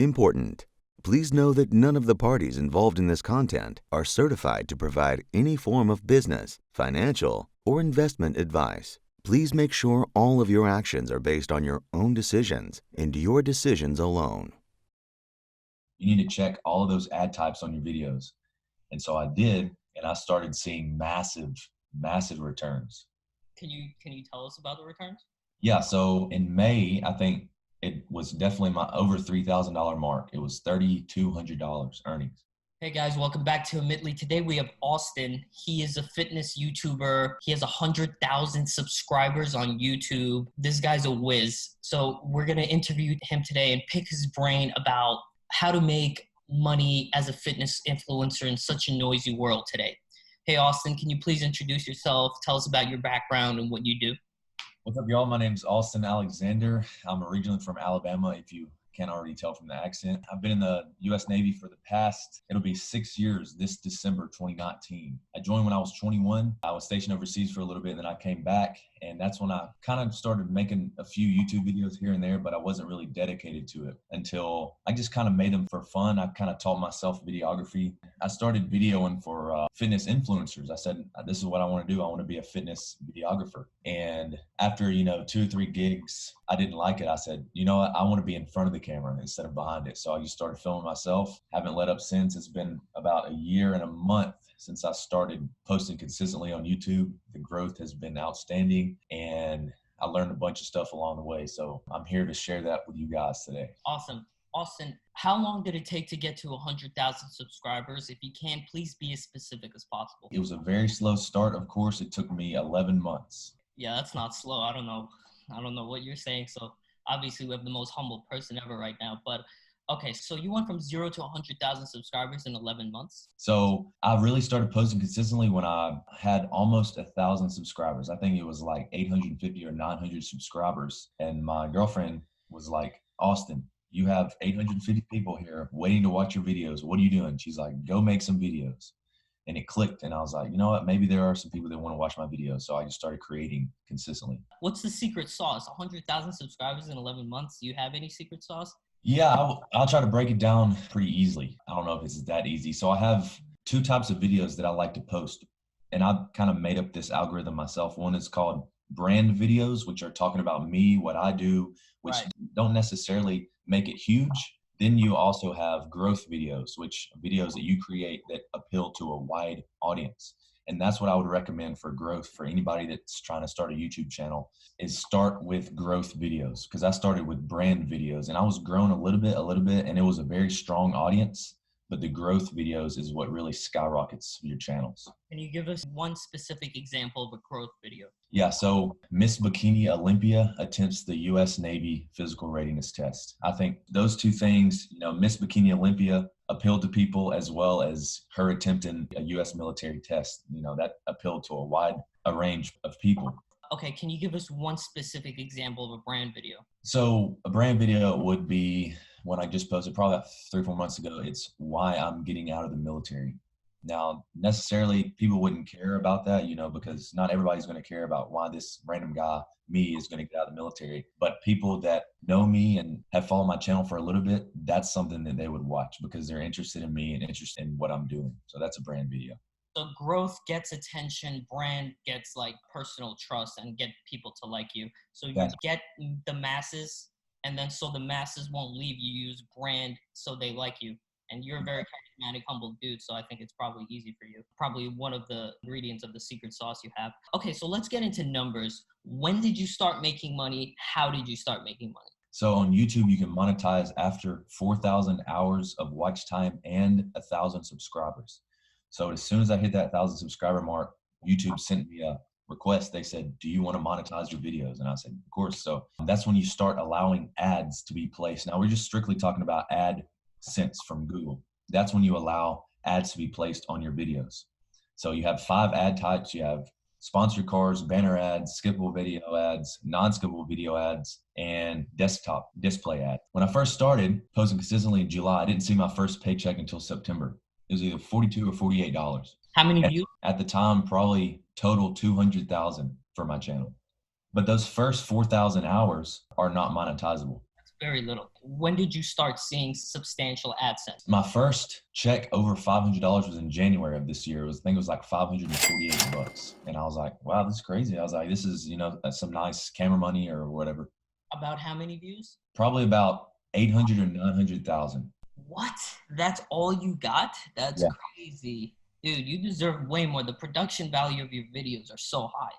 Important. Please know that none of the parties involved in this content are certified to provide any form of business, financial, or investment advice. Please make sure all of your actions are based on your own decisions and your decisions alone. You need to check all of those ad types on your videos. And so I did, and I started seeing massive returns. Can you tell us about the returns? Yeah, so in May, I think it was definitely my over $3,000 mark. It was $3,200 earnings. Hey guys, welcome back to Admittedly. Today we have Austen. He is a fitness YouTuber. He has 100,000 subscribers on YouTube. This guy's a whiz. So we're gonna interview him today and pick his brain about how to make money as a fitness influencer in such a noisy world today. Hey Austen, can you please introduce yourself? Tell us about your background and what you do. What's up, y'all? My name's Austen Alexander. I'm originally from Alabama, if you can't already tell from the accent. I've been in the U.S. Navy for the past, it'll be 6 years this December 2019. I joined when I was 21. I was stationed overseas for a little bit, and then I came back, and that's when I kind of started making a few YouTube videos here and there, but I wasn't really dedicated to it until I just kind of made them for fun. I kind of taught myself videography. I started videoing for fitness influencers. I said, this is what I want to do. I want to be a fitness videographer. And after, 2 or 3 gigs, I didn't like it. I said, you know what? I want to be in front of the camera instead of behind it. So I just started filming myself. Haven't let up since. It's been about a year and a month since I started posting consistently on YouTube. The growth has been outstanding, and I learned a bunch of stuff along the way. So I'm here to share that with you guys today. Awesome. Austen, how long did it take to get to 100,000 subscribers? If you can, please be as specific as possible. It was a very slow start. Of course, it took me 11 months. Yeah, that's not slow. I don't know what you're saying. So obviously we have the most humble person ever right now. But okay, so you went from 0 to 100,000 subscribers in 11 months? So I really started posting consistently when I had almost 1,000 subscribers. I think it was like 850 or 900 subscribers. And my girlfriend was like, Austen, you have 850 people here waiting to watch your videos. What are you doing? She's like, go make some videos. And it clicked, and I was like, you know what? Maybe there are some people that want to watch my videos. So I just started creating consistently. What's the secret sauce? 100,000 subscribers in 11 months. Do you have any secret sauce? Yeah, I'll try to break it down pretty easily. I don't know if it's that easy. So I have 2 types of videos that I like to post, and I've kind of made up this algorithm myself. One is called brand videos, which are talking about me, what I do, which don't necessarily make it huge. Then you also have growth videos, which are videos that you create that appeal to a wide audience. And that's what I would recommend for growth for anybody that's trying to start a YouTube channel, is start with growth videos. Because I started with brand videos, and I was growing a little bit, and it was a very strong audience. But the growth videos is what really skyrockets your channels. Can you give us one specific example of a growth video? Yeah, so Miss Bikini Olympia attempts the U.S. Navy physical readiness test. I think those 2 things, Miss Bikini Olympia appealed to people, as well as her attempting a U.S. military test. That appealed to a wide range of people. Okay, can you give us one specific example of a brand video? So a brand video would be one I just posted probably about 3 or 4 months ago. It's why I'm getting out of the military. Now, necessarily people wouldn't care about that, because not everybody's going to care about why this random guy, me, is going to get out of the military. But people that know me and have followed my channel for a little bit, that's something that they would watch because they're interested in me and interested in what I'm doing. So that's a brand video. So growth gets attention, brand gets like personal trust and get people to like you. So you get the masses, and then so the masses won't leave, you use brand so they like you. And you're a very charismatic, humble dude, so I think it's probably easy for you. Probably one of the ingredients of the secret sauce you have. Okay, so let's get into numbers. When did you start making money? How did you start making money? So on YouTube, you can monetize after 4,000 hours of watch time and 1,000 subscribers. So as soon as I hit that 1,000 subscriber mark, YouTube sent me a request. They said, do you want to monetize your videos? And I said, of course. So that's when you start allowing ads to be placed. Now we're just strictly talking about AdSense from Google. That's when you allow ads to be placed on your videos. So you have 5 ad types. You have sponsored cars, banner ads, skippable video ads, non-skippable video ads, and desktop display ad. When I first started posting consistently in July, I didn't see my first paycheck until September. It was either $42 or $48. How many views? At the time, probably total 200,000 for my channel. But those first 4,000 hours are not monetizable. Very little. When did you start seeing substantial AdSense? My first check over $500 was in January of this year. I think it was like $548. And I was like, wow, this is crazy. I was like, this is, some nice camera money or whatever. About how many views? Probably about 800 or 900,000. What? That's all you got? That's Yeah. crazy. Dude, you deserve way more. The production value of your videos are so high.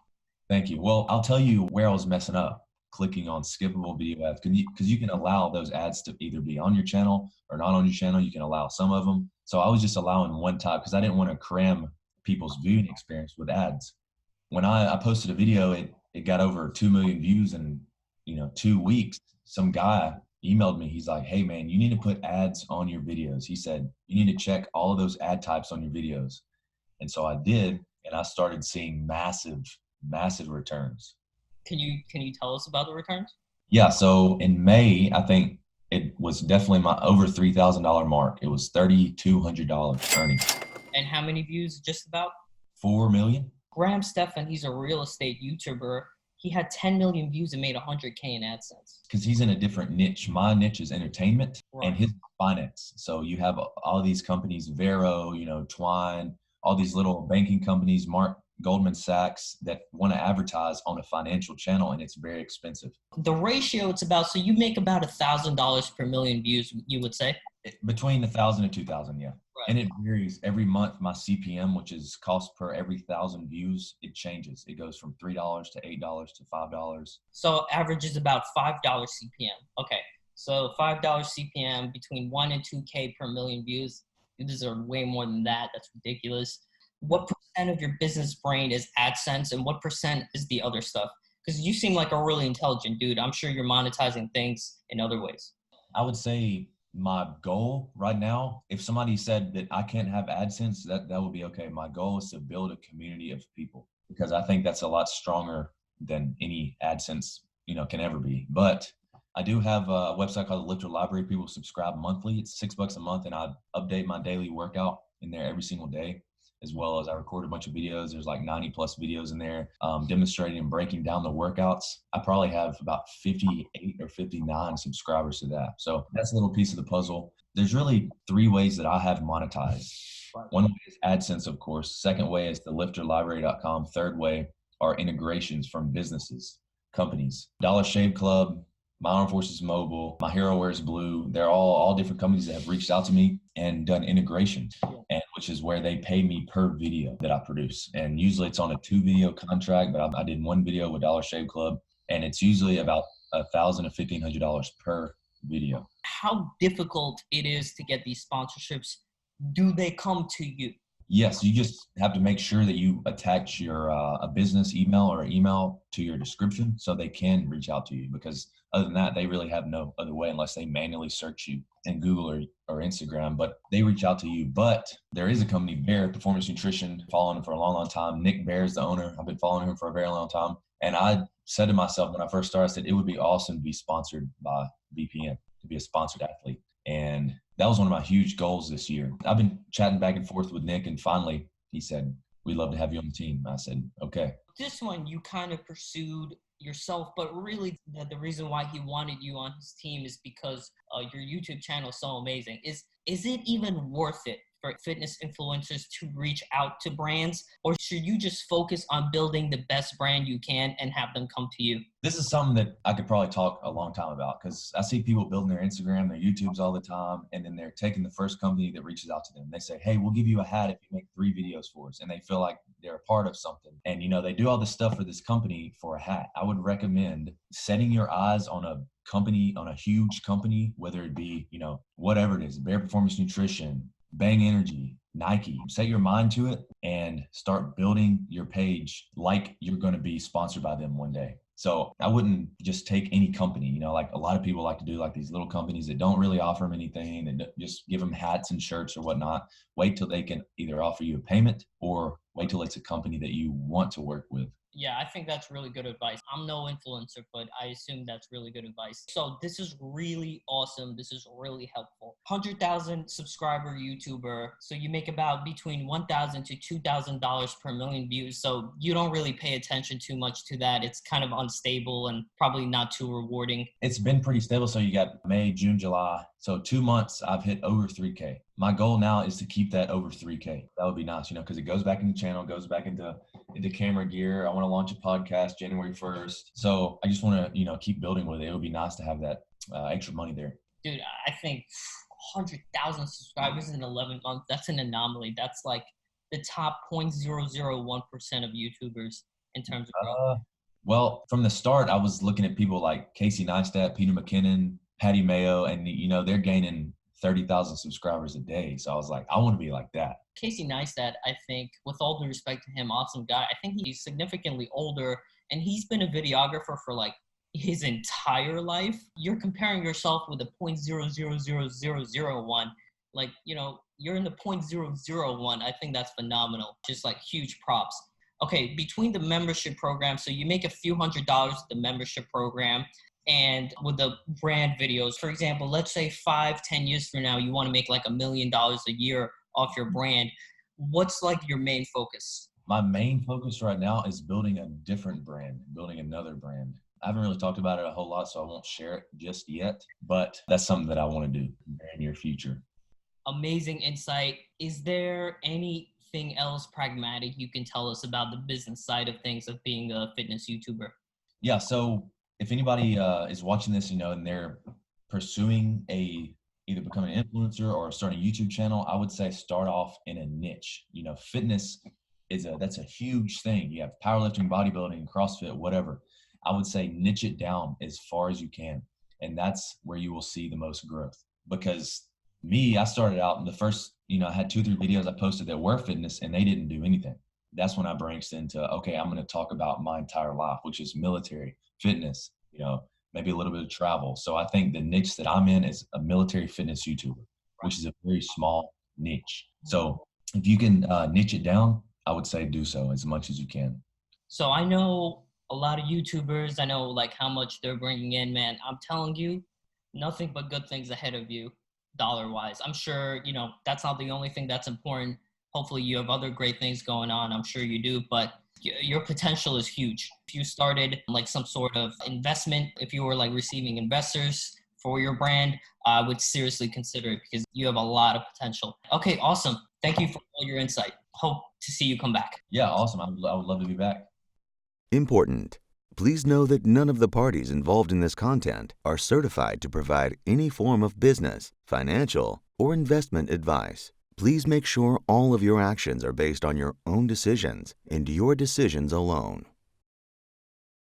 Thank you. Well, I'll tell you where I was messing up. Clicking on skippable video ads, because you can allow those ads to either be on your channel or not on your channel. You can allow some of them. So I was just allowing one type because I didn't want to cram people's viewing experience with ads. When I posted a video, it got over 2 million views in 2 weeks. Some guy emailed me. He's like, hey man, you need to put ads on your videos. He said, you need to check all of those ad types on your videos. And so I did, and I started seeing massive returns. Can you tell us about the returns? Yeah, so in May, I think it was definitely my over $3,000 mark. It was $3,200 earnings. And how many views? Just about 4 million. Graham Stephan, he's a real estate YouTuber. He had 10 million views and made 100K in AdSense. Because he's in a different niche. My niche is entertainment, right, and his finance. So you have all these companies, Vero, Twine, all these little banking companies, Goldman Sachs, that want to advertise on a financial channel, and it's very expensive. The ratio, it's about, so you make about $1,000 per million views, you would say? Between 1,000 and 2,000, yeah. Right. And it varies every month. My CPM, which is cost per every 1,000 views, it changes. It goes from $3 to $8 to $5. So average is about $5 CPM. Okay, so $5 CPM between 1 and 2K per million views. You deserve way more than that. That's ridiculous. What percent of your business brain is AdSense and what percent is the other stuff? Because you seem like a really intelligent dude. I'm sure you're monetizing things in other ways. I would say my goal right now, if somebody said that I can't have AdSense, that would be okay. My goal is to build a community of people, because I think that's a lot stronger than any AdSense, can ever be. But I do have a website called the Lifter Library. People subscribe monthly. It's $6 a month, and I update my daily workout in there every single day, as well as I record a bunch of videos. There's like 90 plus videos in there demonstrating and breaking down the workouts. I probably have about 58 or 59 subscribers to that. So that's a little piece of the puzzle. There's really 3 ways that I have monetized. One way is AdSense, of course. Second way is the lifterlibrary.com. Third way are integrations from businesses, companies. Dollar Shave Club, My Armed Forces Mobile, My Hero Wears Blue. They're all different companies that have reached out to me and done integrations, and which is where they pay me per video that I produce. And usually it's on a 2-video contract, but I did 1 video with Dollar Shave Club, and it's usually about $1,000 to $1,500 per video. How difficult it is to get these sponsorships? Do they come to you? Yes, you just have to make sure that you attach your a business email or email to your description so they can reach out to you, because other than that, they really have no other way unless they manually search you in Google or Instagram, but they reach out to you. But there is a company, Bear Performance Nutrition, following him for a long time. Nick Bear is the owner. I've been following him for a very long time. And I said to myself when I first started, I said, it would be awesome to be sponsored by BPN, to be a sponsored athlete. And that was one of my huge goals this year. I've been chatting back and forth with Nick, and finally he said, we'd love to have you on the team. I said, okay. This one you kind of pursued yourself, but really the reason why he wanted you on his team is because your YouTube channel is so amazing. Is it even worth it for fitness influencers to reach out to brands, or should you just focus on building the best brand you can and have them come to you? This is something that I could probably talk a long time about, because I see people building their Instagram, their YouTubes all the time, and then they're taking the first company that reaches out to them. They say, hey, we'll give you a hat if you make 3 videos for us. And they feel like they're a part of something. And, they do all this stuff for this company for a hat. I would recommend setting your eyes on a company, on a huge company, whether it be, whatever it is, Bear Performance Nutrition, Bang Energy, Nike. Set your mind to it and start building your page like you're going to be sponsored by them one day. So I wouldn't just take any company, like a lot of people like to do, like these little companies that don't really offer them anything and just give them hats and shirts or whatnot. Wait till they can either offer you a payment or wait till it's a company that you want to work with. Yeah, I think that's really good advice. I'm no influencer, but I assume that's really good advice. So this is really awesome. This is really helpful. 100,000 subscriber YouTuber. So you make about between $1,000 to $2,000 per million views. So you don't really pay attention too much to that. It's kind of unstable and probably not too rewarding. It's been pretty stable. So you got May, June, July. So 2 months I've hit over 3K. My goal now is to keep that over 3K. That would be nice, because it goes back into the channel, goes back into camera gear. I want to launch a podcast January 1st. So I just want to, keep building with it. It would be nice to have that extra money there. Dude, I think 100,000 subscribers in 11 months, that's an anomaly. That's like the top 0.001% of YouTubers in terms of growth. Well, from the start, I was looking at people like Casey Neistat, Peter McKinnon, Patty Mayo, and, they're gaining 30,000 subscribers a day. So I was like, I want to be like that. Casey Neistat, I think, with all due respect to him, awesome guy. I think he's significantly older, and he's been a videographer for like his entire life. You're comparing yourself with a 0.00001. Like, you're in the 0.001. I think that's phenomenal. Just like huge props. Okay, between the membership program, so you make a few $100s with the membership program and with the brand videos. For example, let's say 5-10 years from now, you want to make like $1 million a year off your brand. What's like your main focus? My main focus right now is building a different brand, building another brand. I haven't really talked about it a whole lot, so I won't share it just yet, but that's something that I want to do in the very near future. Amazing insight. Is there anything else pragmatic you can tell us about the business side of things of being a fitness YouTuber? Yeah, so if anybody is watching this, and they're pursuing either becoming an influencer or starting a YouTube channel, I would say start off in a niche. Fitness that's a huge thing. You have powerlifting, bodybuilding, CrossFit, whatever. I would say niche it down as far as you can. And that's where you will see the most growth. Because I started out in the first, I had 2 or 3 videos I posted that were fitness and they didn't do anything. That's when I branched into, okay, I'm going to talk about my entire life, which is military, fitness, maybe a little bit of travel. So I think the niche that I'm in is a military fitness YouTuber, which is a very small niche. So if you can niche it down, I would say do so as much as you can. So I know a lot of YouTubers. I know like how much they're bringing in, man. I'm telling you, nothing but good things ahead of you, dollar-wise. I'm sure, that's not the only thing that's important. Hopefully you have other great things going on. I'm sure you do, but your potential is huge. If you started like some sort of investment, if you were like receiving investors for your brand, I would seriously consider it because you have a lot of potential. Okay, awesome. Thank you for all your insight. Hope to see you come back. Yeah, awesome. I would love to be back. Important. Please know that none of the parties involved in this content are certified to provide any form of business, financial, or investment advice. Please make sure all of your actions are based on your own decisions and your decisions alone.